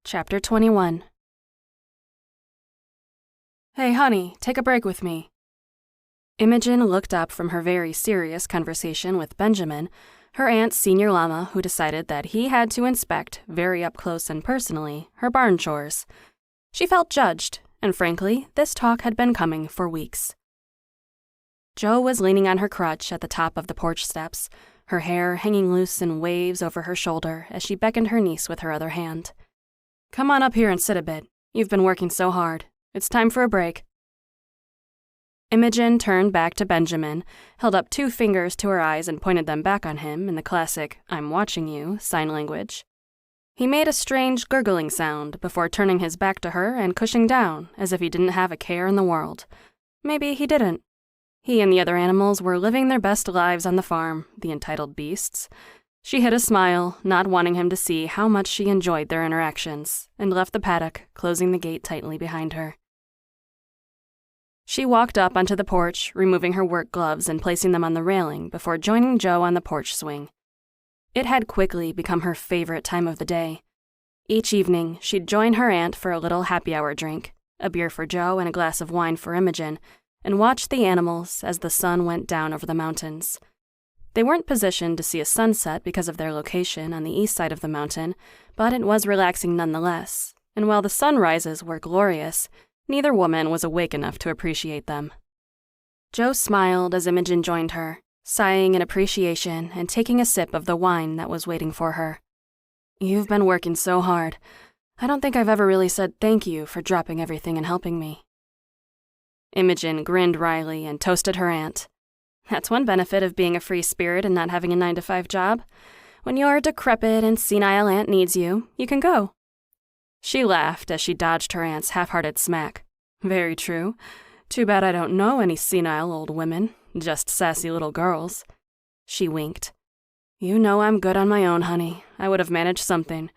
Chapter 21. "Hey, honey, take a break with me." Imogen looked up from her very serious conversation with Benjamin, her aunt's senior llama, who decided that he had to inspect, very up close and personally, her barn chores. She felt judged, and frankly, this talk had been coming for weeks. Jo was leaning on her crutch at the top of the porch steps, her hair hanging loose in waves over her shoulder as she beckoned her niece with her other hand. "Come on up here and sit a bit. You've been working so hard. It's time for a break." Imogen turned back to Benjamin, held up 2 fingers to her eyes and pointed them back on him in the classic "I'm watching you" sign language. He made a strange gurgling sound before turning his back to her and cushioning down as if he didn't have a care in the world. Maybe he didn't. He and the other animals were living their best lives on the farm, the entitled beasts. She hid a smile, not wanting him to see how much she enjoyed their interactions, and left the paddock, closing the gate tightly behind her. She walked up onto the porch, removing her work gloves and placing them on the railing before joining Jo on the porch swing. It had quickly become her favorite time of the day. Each evening, she'd join her aunt for a little happy hour drink, a beer for Jo and a glass of wine for Imogen, and watch the animals as the sun went down over the mountains. They weren't positioned to see a sunset because of their location on the east side of the mountain, but it was relaxing nonetheless, and while the sunrises were glorious, neither woman was awake enough to appreciate them. Jo smiled as Imogen joined her, sighing in appreciation and taking a sip of the wine that was waiting for her. "You've been working so hard. I don't think I've ever really said thank you for dropping everything and helping me." Imogen grinned wryly and toasted her aunt. "That's one benefit of being a free spirit and not having a 9-to-5 job. When your decrepit and senile aunt needs you, you can go." She laughed as she dodged her aunt's half-hearted smack. "Very true. Too bad I don't know any senile old women, just sassy little girls." She winked. "You know I'm good on my own, honey. I would have managed something.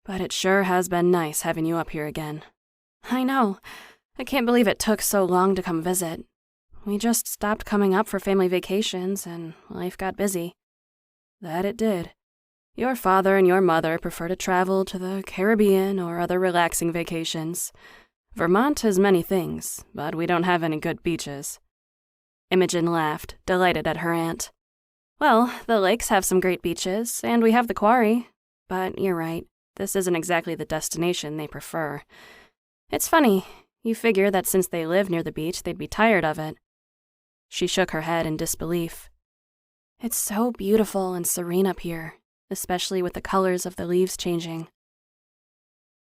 But it sure has been nice having you up here again." "I know. I can't believe it took so long to come visit. We just stopped coming up for family vacations, and life got busy." "That it did. Your father and your mother prefer to travel to the Caribbean or other relaxing vacations. Vermont has many things, but we don't have any good beaches." Imogen laughed, delighted at her aunt. "Well, the lakes have some great beaches, and we have the quarry. But you're right, this isn't exactly the destination they prefer. It's funny, you figure that since they live near the beach, they'd be tired of it." She shook her head in disbelief. "It's so beautiful and serene up here, especially with the colors of the leaves changing."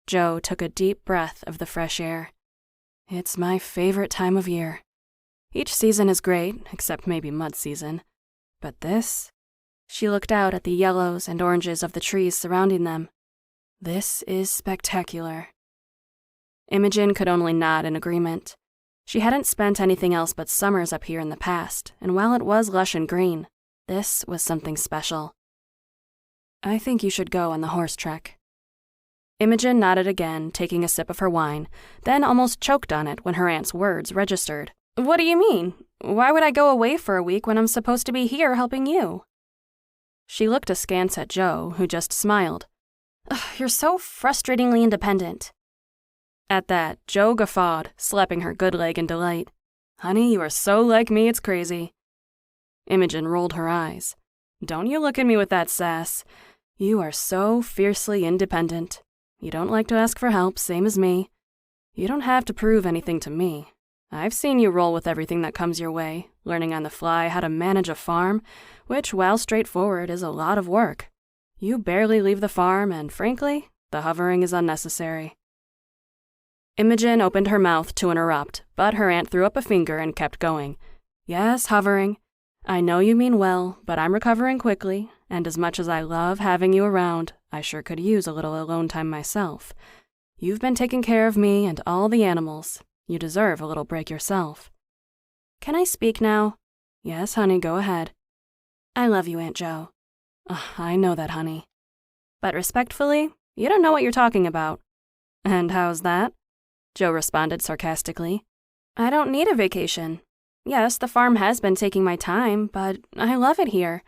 Jo took a deep breath of the fresh air. "It's my favorite time of year. Each season is great, except maybe mud season. But this?" She looked out at the yellows and oranges of the trees surrounding them. "This is spectacular." Imogen could only nod in agreement. She hadn't spent anything else but summers up here in the past, and while it was lush and green, this was something special. "I think you should go on the horse trek." Imogen nodded again, taking a sip of her wine, then almost choked on it when her aunt's words registered. "What do you mean? Why would I go away for a week when I'm supposed to be here helping you?" She looked askance at Jo, who just smiled. "You're so frustratingly independent." At that, Jo guffawed, slapping her good leg in delight. "Honey, you are so like me, it's crazy." Imogen rolled her eyes. "Don't you look at me with that sass. You are so fiercely independent. You don't like to ask for help, same as me. You don't have to prove anything to me. I've seen you roll with everything that comes your way, learning on the fly how to manage a farm, which, while straightforward, is a lot of work. You barely leave the farm, and frankly, the hovering is unnecessary." Imogen opened her mouth to interrupt, but her aunt threw up a finger and kept going. "Yes, hovering. I know you mean well, but I'm recovering quickly, and as much as I love having you around, I sure could use a little alone time myself. You've been taking care of me and all the animals. You deserve a little break yourself." "Can I speak now?" "Yes, honey, go ahead." "I love you, Aunt Jo." I know that, honey." "But respectfully, you don't know what you're talking about." "And how's that?" Jo responded sarcastically. "I don't need a vacation. Yes, the farm has been taking my time, but I love it here.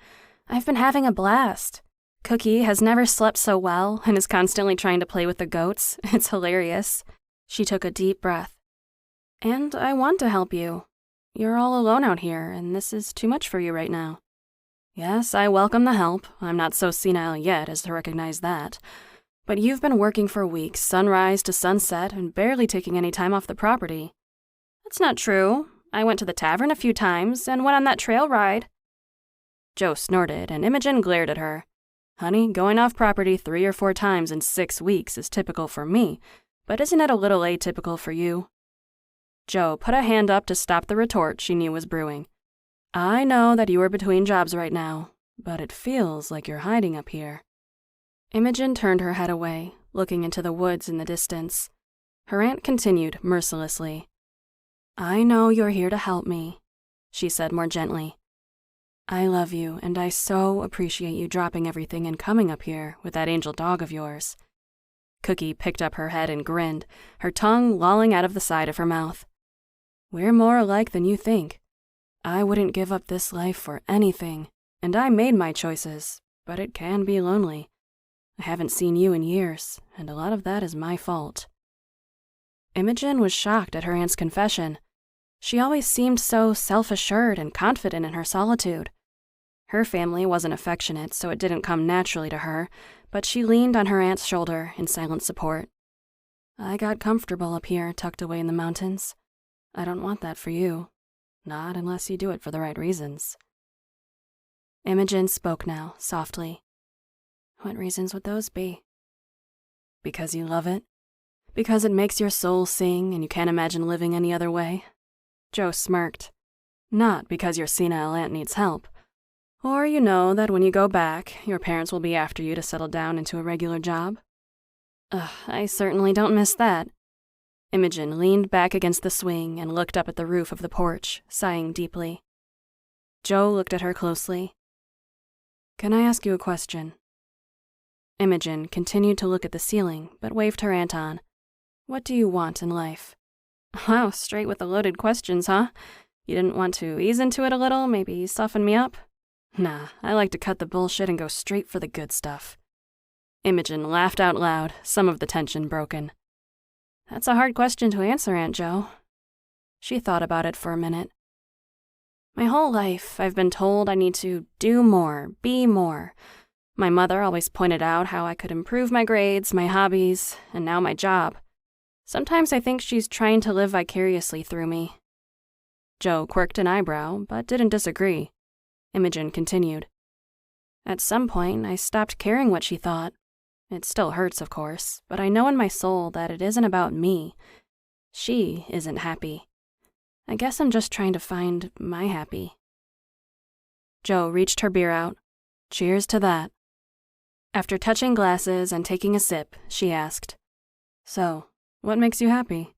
I've been having a blast. Cookie has never slept so well and is constantly trying to play with the goats. It's hilarious. She took a deep breath. And I want to help you. You're all alone out here, and this is too much for you right now. Yes, I welcome the help. I'm not so senile yet as to recognize that. But you've been working for weeks, sunrise to sunset, and barely taking any time off the property. That's not true. I went to the tavern a few times and went on that trail ride. Joe snorted, and Imogen glared at her. Honey, going off property 3 or 4 times in 6 weeks is typical for me, but isn't it a little atypical for you? Joe put a hand up to stop the retort she knew was brewing. I know that you are between jobs right now, but it feels like you're hiding up here. Imogen turned her head away, looking into the woods in the distance. Her aunt continued mercilessly. I know you're here to help me, she said more gently. I love you, and I so appreciate you dropping everything and coming up here with that angel dog of yours. Cookie picked up her head and grinned, her tongue lolling out of the side of her mouth. We're more alike than you think. I wouldn't give up this life for anything, and I made my choices, but it can be lonely. I haven't seen you in years, and a lot of that is my fault. Imogen was shocked at her aunt's confession. She always seemed so self-assured and confident in her solitude. Her family wasn't affectionate, so it didn't come naturally to her, but she leaned on her aunt's shoulder in silent support. I got comfortable up here, tucked away in the mountains. I don't want that for you. Not unless you do it for the right reasons. Imogen spoke now, softly. What reasons would those be? Because you love it? Because it makes your soul sing and you can't imagine living any other way? Joe smirked. Not because your senile aunt needs help. Or you know that when you go back, your parents will be after you to settle down into a regular job? I certainly don't miss that. Imogen leaned back against the swing and looked up at the roof of the porch, sighing deeply. Joe looked at her closely. Can I ask you a question? Imogen continued to look at the ceiling, but waved her aunt on. What do you want in life? Wow, straight with the loaded questions, huh? You didn't want to ease into it a little, maybe soften me up? Nah, I like to cut the bullshit and go straight for the good stuff. Imogen laughed out loud, some of the tension broken. That's a hard question to answer, Aunt Jo. She thought about it for a minute. My whole life, I've been told I need to do more, be more. My mother always pointed out how I could improve my grades, my hobbies, and now my job. Sometimes I think she's trying to live vicariously through me. Joe quirked an eyebrow, but didn't disagree. Imogen continued. At some point, I stopped caring what she thought. It still hurts, of course, but I know in my soul that it isn't about me. She isn't happy. I guess I'm just trying to find my happy. Joe reached her beer out. Cheers to that. After touching glasses and taking a sip, she asked, So, what makes you happy?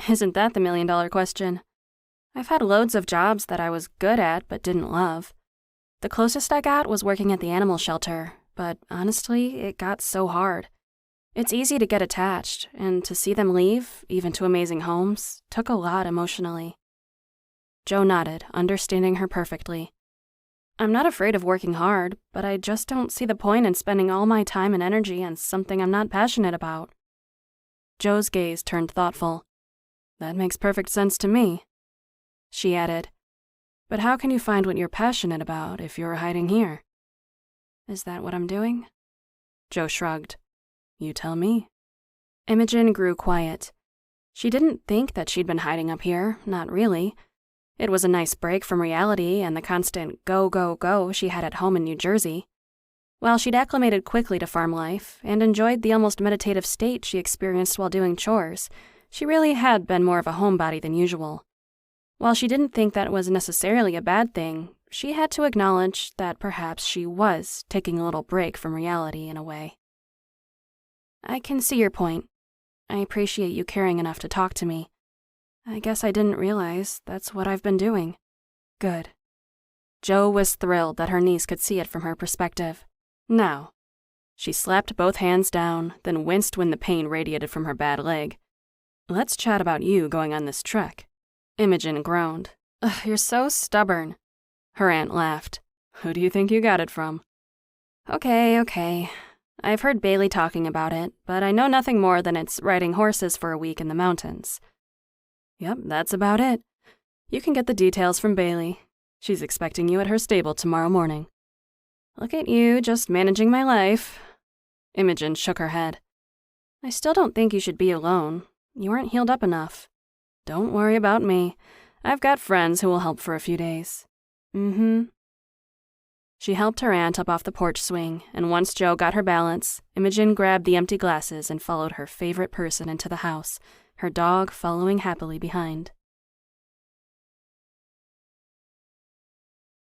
Isn't that the million-dollar question? I've had loads of jobs that I was good at but didn't love. The closest I got was working at the animal shelter, but honestly, it got so hard. It's easy to get attached, and to see them leave, even to amazing homes, took a lot emotionally. Joe nodded, understanding her perfectly. I'm not afraid of working hard, but I just don't see the point in spending all my time and energy on something I'm not passionate about. Joe's gaze turned thoughtful. That makes perfect sense to me. She added, But how can you find what you're passionate about if you're hiding here? Is that what I'm doing? Joe shrugged. You tell me. Imogen grew quiet. She didn't think that she'd been hiding up here, not really. It was a nice break from reality and the constant go, go, go she had at home in New Jersey. While she'd acclimated quickly to farm life and enjoyed the almost meditative state she experienced while doing chores, she really had been more of a homebody than usual. While she didn't think that was necessarily a bad thing, she had to acknowledge that perhaps she was taking a little break from reality in a way. I can see your point. I appreciate you caring enough to talk to me. I guess I didn't realize that's what I've been doing. Good. Joe was thrilled that her niece could see it from her perspective. Now, she slapped both hands down, then winced when the pain radiated from her bad leg. Let's chat about you going on this trek. Imogen groaned. You're so stubborn. Her aunt laughed. Who do you think you got it from? Okay. I've heard Bailey talking about it, but I know nothing more than it's riding horses for a week in the mountains. Yep, that's about it. You can get the details from Bailey. She's expecting you at her stable tomorrow morning. Look at you, just managing my life. Imogen shook her head. I still don't think you should be alone. You aren't healed up enough. Don't worry about me. I've got friends who will help for a few days. She helped her aunt up off the porch swing, and once Jo got her balance, Imogen grabbed the empty glasses and followed her favorite person into the house, her dog following happily behind.